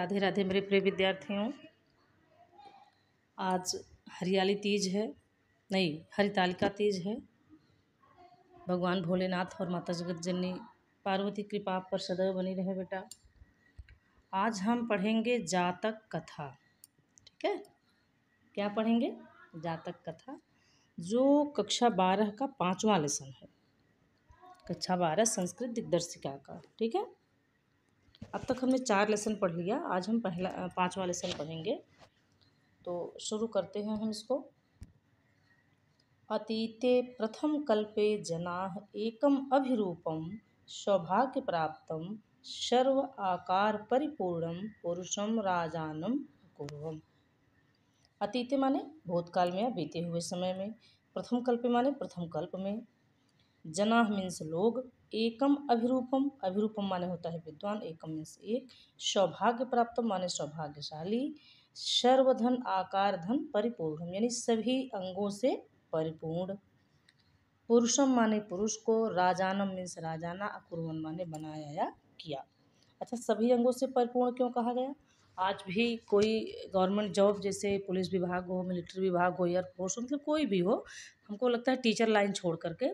राधे राधे मेरे प्रिय विद्यार्थियों। आज हरियाली तीज है, नहीं हरितालिका तीज है। भगवान भोलेनाथ और माता जगत जननी पार्वती कृपा आप पर सदैव बनी रहे बेटा। आज हम पढ़ेंगे जातक कथा। ठीक है, क्या पढ़ेंगे? जातक कथा, जो कक्षा 12 का 5वां लेसन है। कक्षा 12 संस्कृत दिग्दर्शिका का। ठीक है, अब तक हमने 4 लेसन पढ़ लिया, आज हम 5वां लेसन पढ़ेंगे। तो शुरू करते हैं हम इसको। अतीते प्रथम कल्पे जनाः एकम अभिरूपम सौभाग्य प्राप्तम सर्व आकार परिपूर्णम पुरुषम राजानम अकुर्वम। अतीते माने भूतकाल में या बीते हुए समय में, प्रथम कल्पे माने प्रथम कल्प में, जनाः मीन्स लोग, एकम अभिरूपम, अभिरूपम माने होता है विद्वान, एकम मीन्स एक, सौभाग्य प्राप्तम माने सौभाग्यशाली, सर्वधन आकार धन परिपूर्ण यानी सभी अंगों से परिपूर्ण, पुरुषम माने पुरुष को, राजानम मीन्स राजाना, अकुर्वन माने बनाया या किया। अच्छा, सभी अंगों से परिपूर्ण क्यों कहा गया? आज भी कोई गवर्नमेंट जॉब जैसे पुलिस विभाग हो, मिलिट्री विभाग हो, एयरफोर्स हो, मतलब कोई भी हो, हमको लगता है टीचर लाइन छोड़ करके,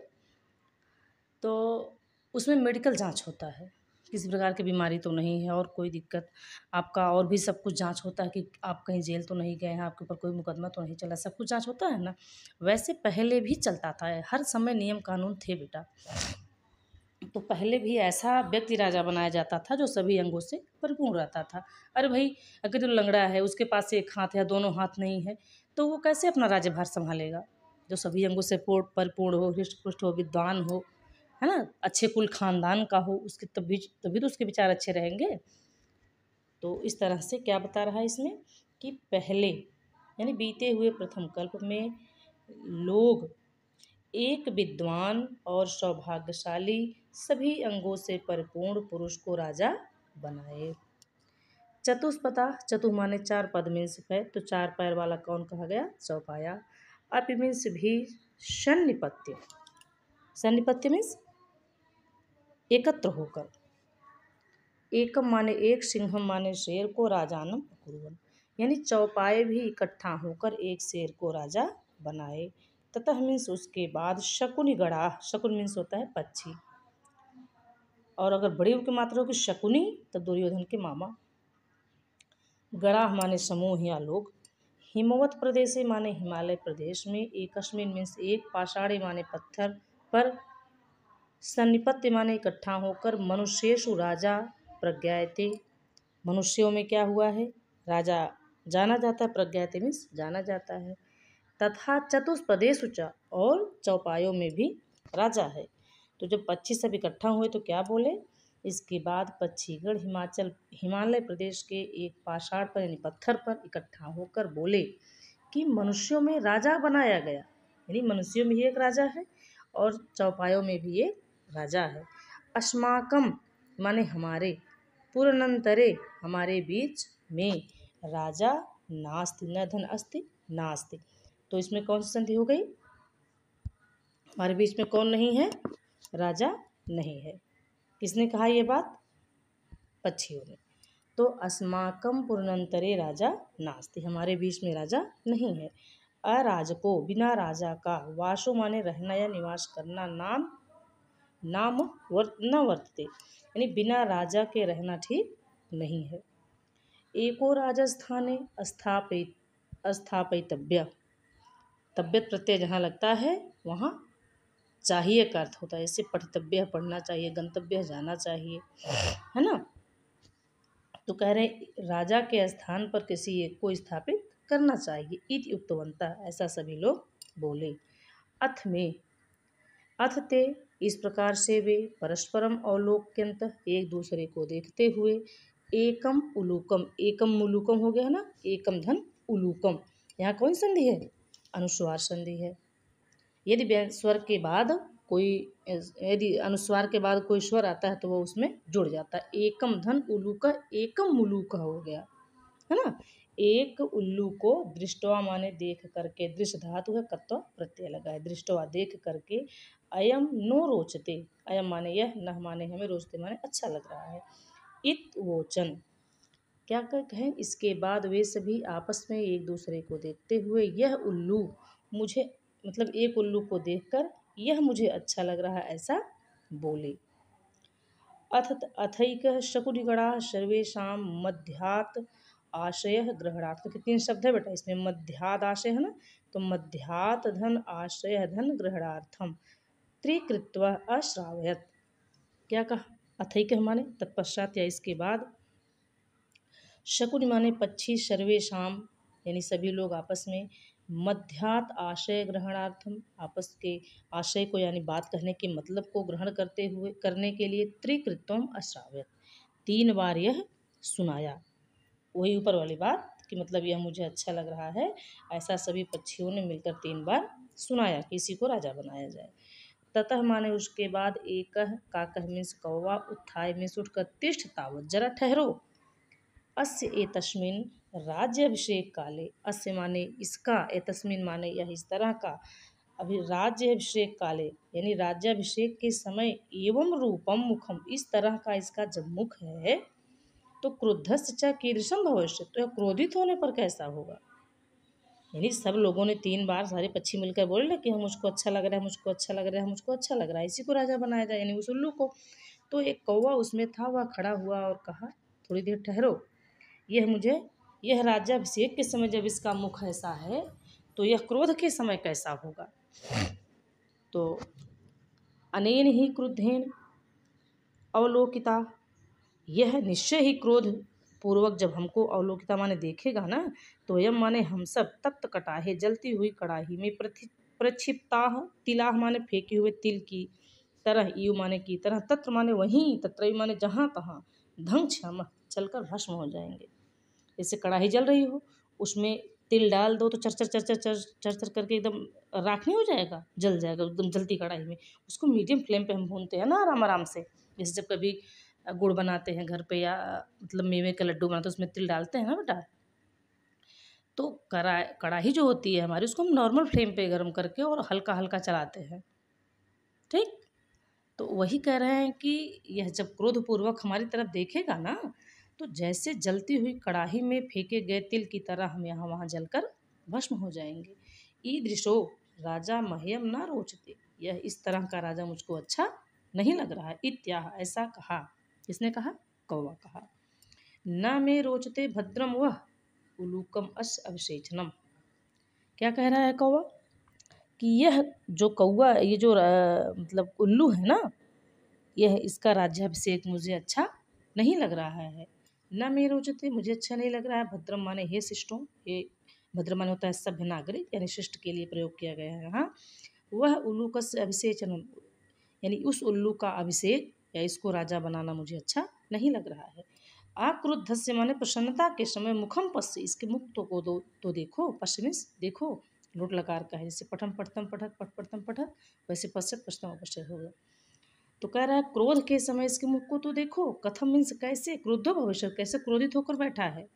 तो उसमें मेडिकल जांच होता है, किसी प्रकार की बीमारी तो नहीं है और कोई दिक्कत, आपका और भी सब कुछ जांच होता है कि आप कहीं जेल तो नहीं गए हैं, आपके ऊपर कोई मुकदमा तो नहीं चला, सब कुछ जांच होता है ना। वैसे पहले भी चलता था, हर समय नियम कानून थे बेटा। तो पहले भी ऐसा व्यक्ति राजा बनाया जाता था जो सभी अंगों से परिपूर्ण रहता था। अरे भाई, अगर जो लंगड़ा है उसके पास एक हाथ है, दोनों हाथ नहीं है, तो वो कैसे अपना राज्यभार संभालेगा? जो सभी अंगों से परिपूर्ण हो, हृष्ट पुष्ट हो, विद्वान हो, है ना, अच्छे कुल खानदान का हो, उसके तभी तो उसके विचार अच्छे रहेंगे। तो इस तरह से क्या बता रहा है इसमें कि पहले यानी बीते हुए प्रथम कल्प में लोग एक विद्वान और सौभाग्यशाली सभी अंगों से परिपूर्ण पुरुष को राजा बनाए। चतुष्पदा, चतुः माने 4, पद मीन्स पैर, तो 4 पैर वाला कौन कहा गया? चौपाया। अपि मीन्स भी, सन्निपत्य, सन्निपत्य मीन्स एकत्र होकर, एकम माने एक, सिंहम माने शेर को, राजानम अकुर्वन यानी चौपाए भी इकट्ठा होकर एक शेर को राजा बनाए। ततः मीन्स उसके बाद, शकुनी गणा, शकुन मीन्स होता है पक्षी, और अगर बड़ी की मात्रा होगी शकुनी तो दुर्योधन के मामा। गणाह माने समूह या लोग। हिमवत प्रदेश माने हिमालय प्रदेश में, एकस्मिन मीन्स एक, पाषाणे माने पत्थर पर, सन्निपत्य माने इकट्ठा होकर, मनुष्येषु राजा प्रज्ञायते मनुष्यों में क्या हुआ है? राजा जाना जाता है, प्रज्ञायते मीन्स जाना जाता है। तथा चतुष्पदेषु च, और चौपायों में भी राजा है। तो जब पक्षी सब इकट्ठा हुए तो क्या बोले? इसके बाद पक्षीगण हिमालय प्रदेश के एक पाषाण पर यानी पत्थर पर इकट्ठा होकर बोले कि मनुष्यों में राजा बनाया गया, यानी मनुष्यों में ही एक राजा है और चौपायों में भी एक राजा है। अस्माकम माने हमारे, पुरनंतरे हमारे बीच में, राजा नास्ति, न धन अस्ति नास्ति। तो इसमें कौन सी संधि हो गई? हमारे बीच में कौन नहीं है? राजा नहीं है। किसने कहा ये बात? पक्षियों ने। तो अस्माकम पुरनंतरे राजा नास्ति, हमारे बीच में राजा नहीं है। अराजको, बिना राजा का, वासो माने रहना या निवास करना, नाम न वर्तते यानी बिना राजा के रहना ठीक नहीं है। एको राजस्थाने स्थापितव्य, तब्यत प्रत्यय जहाँ लगता है वहाँ चाहिए का अर्थ होता है। इससे पठितव्य पढ़ना चाहिए, गंतव्य जाना चाहिए, है ना। तो कह रहे राजा के स्थान पर किसी एक को स्थापित करना चाहिए। इति उक्तवंता, ऐसा सभी लोग बोले। अथ में, अथ ते, इस प्रकार से वे परस्परम अवलोक्यंत, एक दूसरे को देखते हुए, एकम उलूकम, एकम उलूकम हो गया ना, एकम धन उलूकम, यहाँ कौन संधि है? अनुस्वार संधि है। यदि स्वर के बाद कोई, यदि अनुस्वार के बाद कोई स्वर आता है तो वो उसमें जुड़ जाता है। एकम धन उल्लूका, एकम मुलूका हो गया, है ना। एक उल्लू को दृष्टवा माने देख करके, दृश्य धातु है, कत्वा प्रत्यय लगा है, दृष्टवा देख करके, अयम नो रोचते, अयम माने यह, न माने हमें, रोचते माने अच्छा लग रहा है। इत वोचन, क्या कहें, इसके बाद वे सभी आपस में एक दूसरे को देखते हुए यह उल्लू मुझे, मतलब एक उल्लू को देखकर यह मुझे अच्छा लग रहा ऐसा बोले। अथ अथैकः शकुनिगणा सर्वेषां मध्यात् आशयः ग्रहणार्थ। तो तीन शब्द है बेटा इसमें, मध्याद आशय है ना, तो मध्यात धन आश्रय धन ग्रहणार्थम त्रिकृत्वा अश्रावयत। क्या कहा, अथैकः माने तत्पश्चात या इसके बाद, शकुनि माने पक्षी, सर्वेशाम यानी सभी लोग आपस में, मध्यात आशय ग्रहणार्थम आपस के आशय को यानी बात कहने के मतलब को ग्रहण करते हुए करने के लिए, त्रिकृत्वम अश्राव्यत 3 बार यह सुनाया। वही ऊपर वाली बात कि मतलब यह मुझे अच्छा लग रहा है ऐसा सभी पक्षियों ने मिलकर 3 बार सुनाया, किसी को राजा बनाया जाए। ततः माने उसके बाद, एकह काकह मीन्स कौवा, उत्थाय मीन्स उठकर, तिष्ठ तावत जरा ठहरो, अस्य एतस्मिन् राज्याभिषेक काले, अस्य माने इसका, एतस्मिन् माने यह इस तरह का, अभी राज्याभिषेक काले यानी राज्याभिषेक के समय, एवं रूपम मुखम इस तरह का इसका जब मुख है, तो क्रुद्धस्य च कीदृशम भविष्य, तो यह क्रोधित होने पर कैसा होगा। यानी सब लोगों ने 3 बार सारे पक्षी मिलकर बोले कि हम मुझको अच्छा लग रहा है, मुझको अच्छा लग रहा है, मुझको अच्छा लग रहा है, इसी को राजा बनाया जाए यानी उस उल्लू को। तो एक कौवा उसमें था, वह खड़ा हुआ और कहा, थोड़ी देर ठहरो, यह राज्याभिषेक के समय जब इसका मुख ऐसा है, तो यह क्रोध के समय कैसा होगा। तो अनेन ही क्रुद्धेन अवलोकिता, यह निश्चय ही क्रोध पूर्वक जब हमको अवलोकिता माने देखेगा ना, तो यम माने हम सब, तप्त कटाहे जलती हुई कड़ाही में, प्रक्षिप्ताह तिलाह माने फेंके हुए तिल की तरह, यू माने की तरह, तत्र माने वहीं, तत्र माने जहाँ तहाँ, धंग क्षम चलकर भस्म हो जाएंगे। जैसे कढ़ाई जल रही हो, उसमें तिल डाल दो तो चर चर चर चर चर चर चर करके एकदम राख नहीं हो जाएगा, जल जाएगा एकदम जलती कढ़ाई में। उसको मीडियम फ्लेम पे हम भूनते हैं ना आराम आराम से। जैसे जब कभी गुड़ बनाते हैं घर पे या मतलब मेवे का लड्डू बनाते हैं, उसमें तिल डालते हैं ना बेटा, तो कढ़ाई जो होती है हमारी, उसको हम नॉर्मल फ्लेम पे गर्म करके और हल्का हल्का चलाते हैं, ठीक। तो वही कह रहे हैं कि यह जब क्रोधपूर्वक हमारी तरफ देखेगा ना, तो जैसे जलती हुई कड़ाही में फेंके गए तिल की तरह हम यहाँ वहाँ जलकर भस्म हो जाएंगे। ईदृशो राजा मह्यम ना रोचते, यह इस तरह का राजा मुझको अच्छा नहीं लग रहा है। इत्याह ऐसा कहा, किसने कहा, कौवा कहा। न में रोचते भद्रम वह उलूकम अस अभिषेचनम। क्या कह रहा है कौवा, कि यह जो कौवा, ये जो मतलब उल्लू है ना, यह इसका राज्याभिषेक मुझे अच्छा नहीं लग रहा है। न मे रोचते मुझे अच्छा नहीं लग रहा है, भद्रम माने हे शिष्टों, ये भद्रम माने होता है सभ्य नागरिक यानी शिष्ट के लिए प्रयोग किया गया है यहाँ। वह उल्लू का अभिषेचन यानी उस उल्लू का अभिषेक या इसको राजा बनाना मुझे अच्छा नहीं लग रहा है। आक्रुद्ध से माने प्रसन्नता के समय, मुखम पश्य इसके मुख को दो तो देखो, पश्चिमिस देखो, लोट लकार का है, जैसे पठम पठतम पठत पठ पठतम पठत, वैसे पश्चात पश्चिम पश्चात होगा। तो कह रहा है क्रोध के समय इसके मुख को तो देखो, कथम मीन्स कैसे, क्रोधो भविष्य कैसे क्रोधित होकर बैठा है,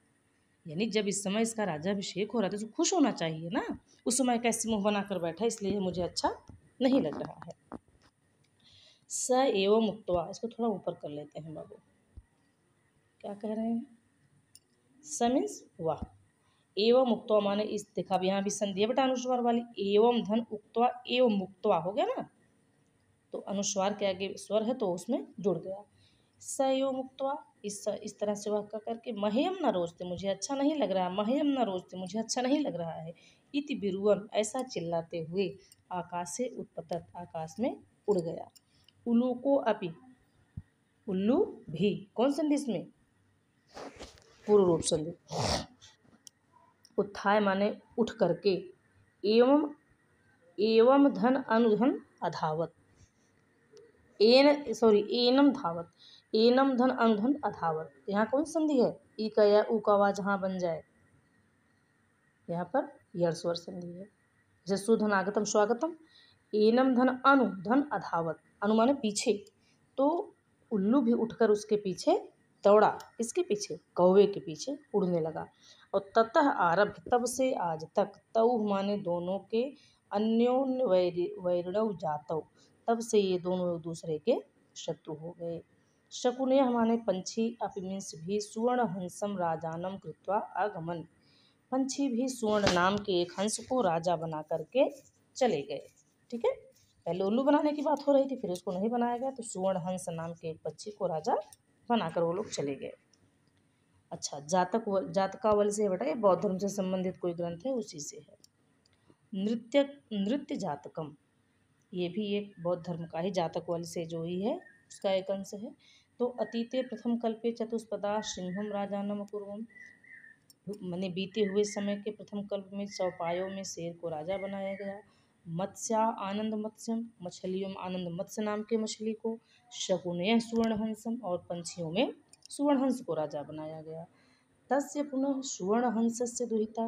यानी जब इस समय इसका राज्याभिषेक हो रहा था तो खुश होना चाहिए ना, उस समय कैसे मुंह बनाकर बैठा, इसलिए मुझे अच्छा नहीं लग रहा है। स एवं मुक्तवा, इसको थोड़ा ऊपर कर लेते हैं बाबू, क्या कह रहे हैं, स मीन्स वाह, एवं मुक्तवा माने इस, देखा अब यहाँ भी संधि है बेटा अनुस्वार वाली, एवं धन उक्तवा एवं मुक्तवा हो गया ना, तो अनुस्वार के आगे स्वर है तो उसमें जुड़ गया। स एवं मुक्तवा इस तरह से वह करके, मह्यम न रोचते मुझे अच्छा नहीं लग रहा है, मह्यम न रोचते मुझे अच्छा नहीं लग रहा है, इति बिरुवन ऐसा चिल्लाते हुए, आकाश से उत्पतत आकाश में उड़ गया। उल्लू को अपि, उल्लू भी, कौन संधि इसमें, पूर्व रूप संधि। उत्थाय माने उठ करके, एवं एवं धन अनुधन अधावत, एनम धावत, एनम धन अनुधन अधावत, यहाँ कौन संधि है, ई का या ऊ का आवाज जहाँ बन जाए, यहाँ पर यड़ स्वर संधि है। जैसे सुधन आगतम स्वागतम, एनम धन अनु धन अधावत, अनु माने पीछे, तो उल्लू भी उठकर उसके पीछे दौड़ा, किसके पीछे, कौवे के पीछे उड़ने लगा। और ततः आरभ्य तब से आज तक, तऊ माने दोनों के, अन्योन्य वैरिणव जातव तब से ये दोनों एक दूसरे के शत्रु हो गए। शकुनयः माने पंछी, अपि मीन्स भी, सुवर्ण हंसम राजानम कृत्वा आगमन, पंछी भी सुवर्ण नाम के एक हंस को राजा बना करके चले गए। ठीक है, पहले उल्लू बनाने की बात हो रही थी, फिर उसको नहीं बनाया गया, तो सुवर्ण हंस नाम के एक पक्षी को राजा बनाकर वो लोग चले गए। अच्छा, जातकावल से बेटा ये बौद्ध धर्म से संबंधित कोई ग्रंथ है, उसी से है। नृत्य नृत्य जातकम, ये भी एक बौद्ध धर्म का ही जातकवल से जो ही है उसका एक अंश है। तो अतीते प्रथम कल्पे चतुष्पदा सिंहम राजानम अपूर्वम, मैंने बीते हुए समय के प्रथम कल्प में चौपायों में शेर को राजा बनाया गया। मत्स्या आनंद मत्स्यम, मछलियों में आनंद मत्स्य नाम के मछली को, शकुनयः सुवर्ण हंसम, और पंछियों में सुवर्ण हंस को राजा बनाया गया। तस्य पुनः सुवर्ण हंसस्य दुहिता,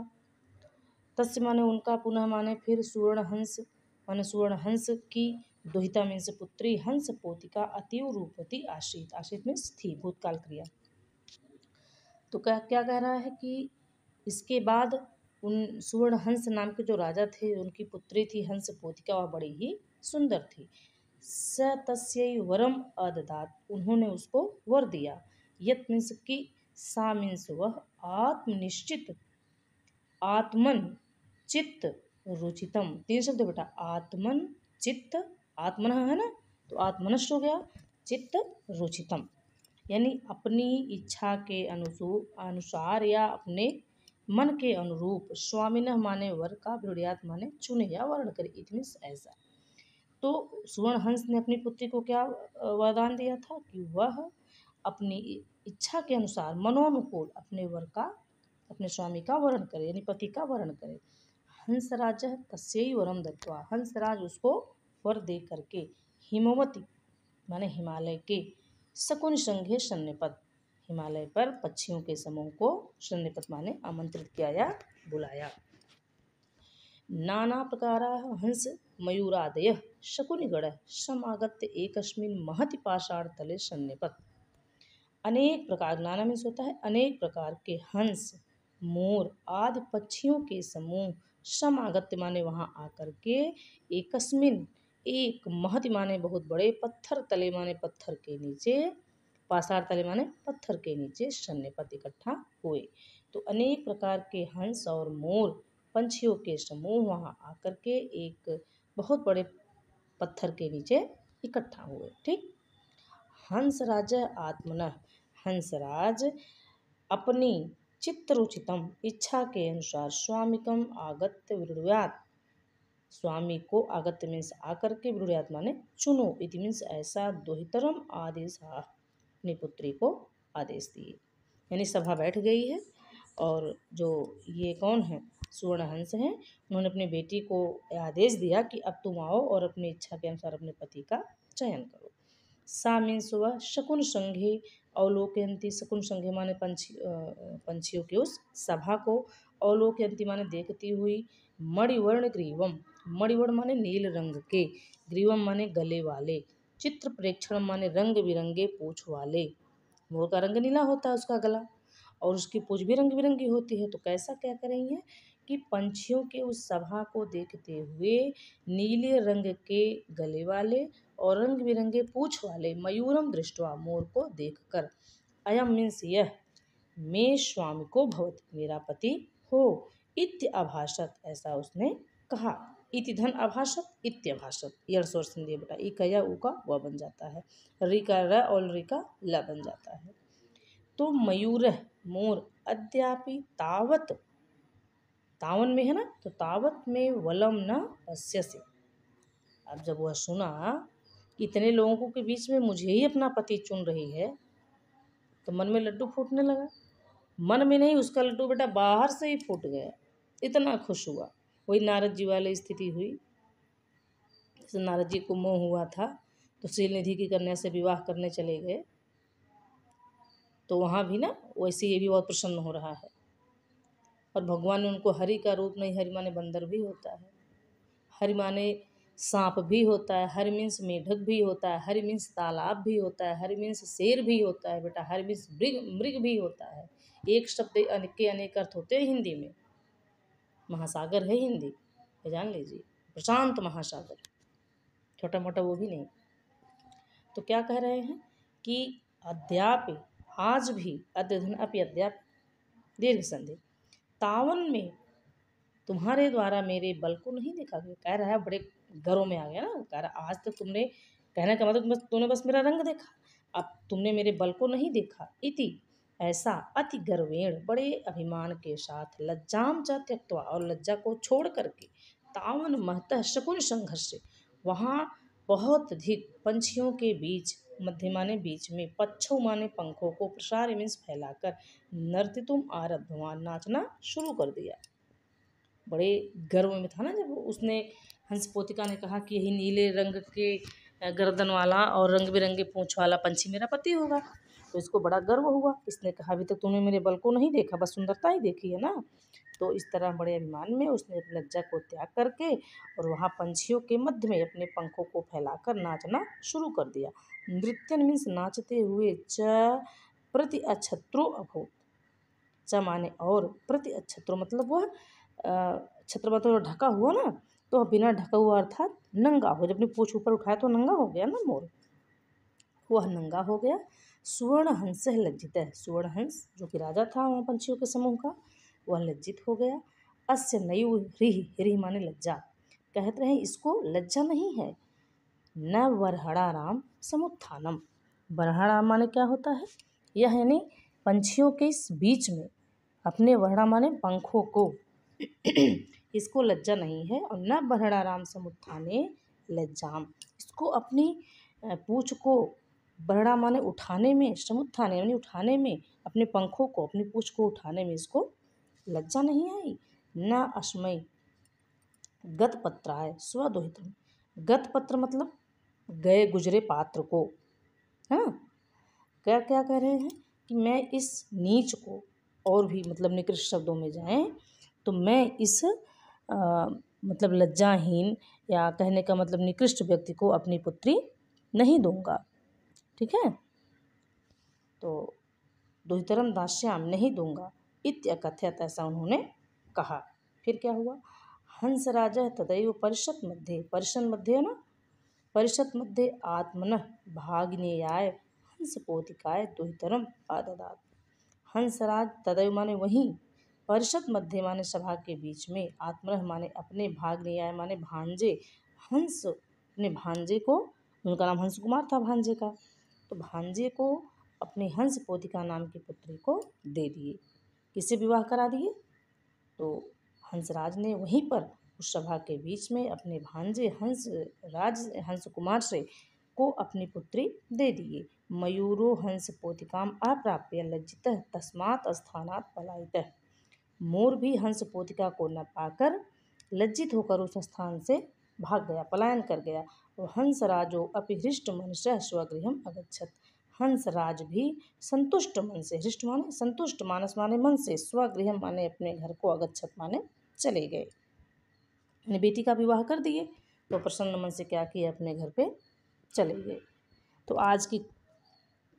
तस्य माने उनका, पुनः माने फिर, सुवर्ण हंस माने सुवर्ण हंस की, दुहिता मीन्स पुत्री, हंस पोतिका अतीव रूपवती आश्रित, आश्रित मीन्स थी, भूतकाल क्रिया। तो क्या क्या कह रहा है कि इसके बाद उन सुवर्ण हंस नाम के जो राजा थे, उनकी पुत्री थी हंस पोतिका, वह बड़ी ही सुंदर थी। स तस्यै वरम अददात, उन्होंने उसको वर दिया। यत मीन्स की, सा मीन्स वह, आत्मनिश्चित, आत्मन, चित्त, रुचितम, तीन शब्द बेटा, आत्मन, चित्त, आत्मन है ना, तो आत्मनष्ट हो गया, चित्त रुचितम, यानी अपनी इच्छा के अनुसार या अपने मन के अनुरूप, स्वामिनः माने वर का, ब्रूढ़ियात माने चुने या वर्ण करे, इट मीन्स ऐसा। तो सुवर्ण हंस ने अपनी पुत्री को क्या वरदान दिया था कि वह अपनी इच्छा के अनुसार मनोनुकूल अपने वर का, अपने स्वामी का वर्ण करे, यानी पति का वर्ण करे। हंसराज तस्यै वरम दत्वा, हंसराज उसको वर दे करके, हिमवती माने हिमालय के, शकुन संघे सन्निपत, हिमालय पर पक्षियों के समूह को सन्निपत माने आमंत्रित किया या बुलाया। नाना प्रकाराः हंस मयूरादयः शकुनिगणः समागत्य एकस्मिन् महति पाषाणतले सन्निपत, अनेक प्रकार, नाना मीन्स होता है अनेक प्रकार के हंस, मोर आदि पक्षियों के समूह, समागत्य माने वहाँ आकर के, एकस्मिन एक, महति माने बहुत बड़े, पत्थर तले माने पत्थर के नीचे, पाषाण तले माने पत्थर के नीचे, सन्निपत इकट्ठा हुए। तो अनेक प्रकार के हंस और मोर पंछियों के समूह वहाँ आकर के एक बहुत बड़े पत्थर के नीचे इकट्ठा हुए। ठीक, हंसराज आत्मनः, हंसराज अपनी चित्तरुचितम, इच्छा के अनुसार, स्वामिकम आगत्य विरुयात, स्वामी को, आगत्य मीन्स आकर के, विरुयात माने चुनो, इति मीन्स ऐसा, दोहितरम आदेश, अपनी पुत्री को आदेश दिए, यानी सभा बैठ गई है और जो ये कौन है, सुवर्ण हंस हैं, उन्होंने अपनी बेटी को आदेश दिया कि अब तुम आओ और अपनी इच्छा के अनुसार अपने पति का चयन करो। सा मीन्स वह, शकुन संघे अवलोकयंती, शकुन संघे माने पंछियों की उस सभा को, अवलोकयंती माने देखती हुई, मणिवर्ण ग्रीवम, मणिवर्ण माने नील रंग के, ग्रीवम माने गले वाले, चित्र प्रेक्षण माने रंग बिरंगे पूँछ वाले, मोर का रंग नीला होता है उसका गला, और उसकी पूँछ भी रंग बिरंगी होती है। तो कैसा क्या कर रही हैं कि पंछियों के उस सभा को देखते हुए, नीले रंग के गले वाले और रंग बिरंगे पूँछ वाले, मयूरम दृष्टवा, मोर को देखकर, अयम मीन्स यह, मे स्वामी को भवति, मेरा पति हो, इत्य अभाषत, ऐसा उसने कहा, इति धन अभाषत, इत्य अभाषत, यह स्वर संधि बेटा, ई का या ऊ का व बन जाता है, री का र और री का ल बन जाता है। तो मयूर मोर, अद्यापि तावत, तावन में है ना, तो तावत में वलम न पश्यसि, अब जब वह सुना कि इतने लोगों के बीच में मुझे ही अपना पति चुन रही है, तो मन में लड्डू फूटने लगा, मन में नहीं, उसका लड्डू बेटा बाहर से ही फूट गया, इतना खुश हुआ। वही नारद जी वाली स्थिति हुई, जैसे नारद जी को मोह हुआ था तो श्रीनिधि की कन्या से विवाह करने चले गए, तो वहाँ भी ना वैसे ये भी बहुत प्रसन्न हो रहा है, और भगवान ने उनको हरि का रूप नहीं, हरि माने बंदर भी होता है, हरि माने सांप भी होता है, हरि मीन्स मेढक भी होता है, हरि मीन्स तालाब भी होता है, हरि मीन्स शेर भी होता है बेटा, हरि मीन्स मृग भी होता है। एक शब्द के अनेक अर्थ होते हैं हिंदी में, महासागर है हिंदी, ये जान लीजिए, प्रशांत महासागर, छोटा मोटा वो भी नहीं। तो क्या कह रहे हैं कि अद्यापि आज भी, अद्यधन अपि अद्याप दीर्घ संधि, तावन में तुम्हारे द्वारा मेरे बल को नहीं देखा गया। कह रहा है बड़े गर्व में आ गया ना, कह रहा आज तक तुमने, कहने का मतलब बस तुमने बस मेरा रंग देखा, अब तुमने मेरे बल को नहीं देखा। इति ऐसा अति गर्वेण, बड़े अभिमान के साथ, लज्जाम च त्यक्त्वा, और लज्जा को छोड़ करके, तावन महतः शकुन संघर्ष, वहाँ बहुत अधिक पंछियों के बीच, मध्य माने बीच में, पच्छव माने पंखों को, प्रसार मीन्स फैलाकर, नर्तितुम आरब्धवान, नाचना शुरू कर दिया। बड़े गर्व में था ना जब उसने, हंस पोतिका ने कहा कि यही नीले रंग के गर्दन वाला और रंग बिरंगे पूंछ वाला पंछी मेरा पति होगा, तो इसको बड़ा गर्व हुआ। इसने कहा अभी तक तूने मेरे बल को नहीं देखा, बस सुंदरता ही देखी है ना। तो इस तरह बड़े अभिमान में उसने अपनी लज्जा को त्याग करके और वहाँ पंछियों के मध्य में अपने पंखों को फैलाकर नाचना शुरू कर दिया। नृत्यन मीन्स नाचते हुए, च प्रति अछत्रो अभूत, च माने और, प्रति अछत्रो मतलब वह छत्र मतलब ढका हुआ ना, तो बिना ढका हुआ अर्थात नंगा हो, जब अपनी पूँछ ऊपर उठाया तो नंगा हो गया ना मोर, वह नंगा हो गया। सुवर्ण हंस लज्जित है, सुवर्ण हंस जो कि राजा था वहाँ पंछियों के समूह का, वह लज्जित हो गया। अस्य नयु ह्रीः, ह्रीः माने लज्जा, कहते रहे इसको लज्जा नहीं है। न वरहड़ाराम समुत्थानम, वरहड़ाराम माने क्या होता है, यह यानी पंछियों के इस बीच में अपने वरहड़ा माने पंखों को इसको लज्जा नहीं है। और न बरहड़ाराम समुत्थाने लज्जाम, इसको अपनी पूँछ को, बरहड़ा माने उठाने में, समुत्थाने यानी उठाने में, अपने पंखों को, अपनी पूँछ को उठाने में इसको लज्जा नहीं आई। न अस्मै गतपत्राय स्वदोहितम, गतपत्र मतलब गए गुजरे पात्र को, है ना। क्या क्या कह रहे हैं कि मैं इस नीच को, और भी मतलब निकृष्ट शब्दों में जाएं तो मैं इस मतलब लज्जाहीन, या कहने का मतलब निकृष्ट व्यक्ति को अपनी पुत्री नहीं दूंगा। ठीक है, तो दुहितरम दास्याम, नहीं दूंगा, इत्यकथयत, ऐसा उन्होंने कहा। फिर क्या हुआ, हंसराज तदैव परिषद मध्ये, परिषद मध्ये है ना, परिषद मध्ये आत्मनः भाग्नेयाय हंसपोतिकाय दुहितरम आददात। हंसराज तदैव माने वहीं, परिषद मध्य माने सभा के बीच में, आत्मनः माने अपने, भाग्नेयाय माने भांजे, हंस अपने भांजे को, उनका नाम हंस कुमार था भांजे का, तो भांजे को अपने हंस पोतिका नाम की पुत्री को दे दिए। किससे विवाह करा दिए, तो हंसराज ने वहीं पर उस सभा के बीच में अपने भांजे हंस कुमार से को अपनी पुत्री दे दिए। मयूरो हंस पोतिकाम अप्राप्य लज्जितः तस्मात् स्थानात् पलायितः, मोर भी हंस पोतिका को न पाकर लज्जित होकर उस स्थान से भाग गया, पलायन कर गया। और हंसराजो अपि हृष्ट मनसः स्वगृहम् अगच्छत्, हंसराज भी संतुष्ट मन से, हृष्ट माने संतुष्ट, मानस माने मन से, स्वगृह माने अपने घर को, अगच्छत माने चले गए। अपनी बेटी का विवाह कर दिए तो प्रसन्न मन से क्या किए, अपने घर पे चले गए। तो आज की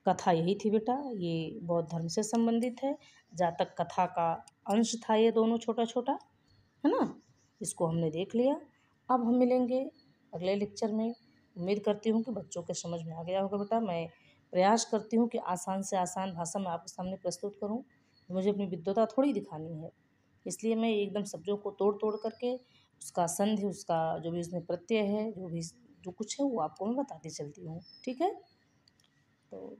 कथा यही थी बेटा, ये बौद्ध धर्म से संबंधित है। जातक कथा का अंश था ये दोनों, छोटा छोटा, है ना। इसको हमने देख लिया। अब हम मिलेंगे अगले लेक्चर में। उम्मीद करती हूँ कि बच्चों के समझ में आ गया होगा बेटा। मैं प्रयास करती हूँ कि आसान से आसान भाषा में आपके सामने प्रस्तुत करूँ। मुझे अपनी विद्वता थोड़ी दिखानी है, इसलिए मैं एकदम शब्दों को तोड़ तोड़ करके, उसका संधि, उसका जो भी उसमें प्रत्यय है, जो कुछ है वो आपको मैं बताती चलती हूँ। ठीक है, तो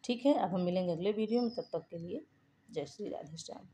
ठीक है, अब हम मिलेंगे अगले वीडियो में। तब तक के लिए जय श्री राधे श्याम।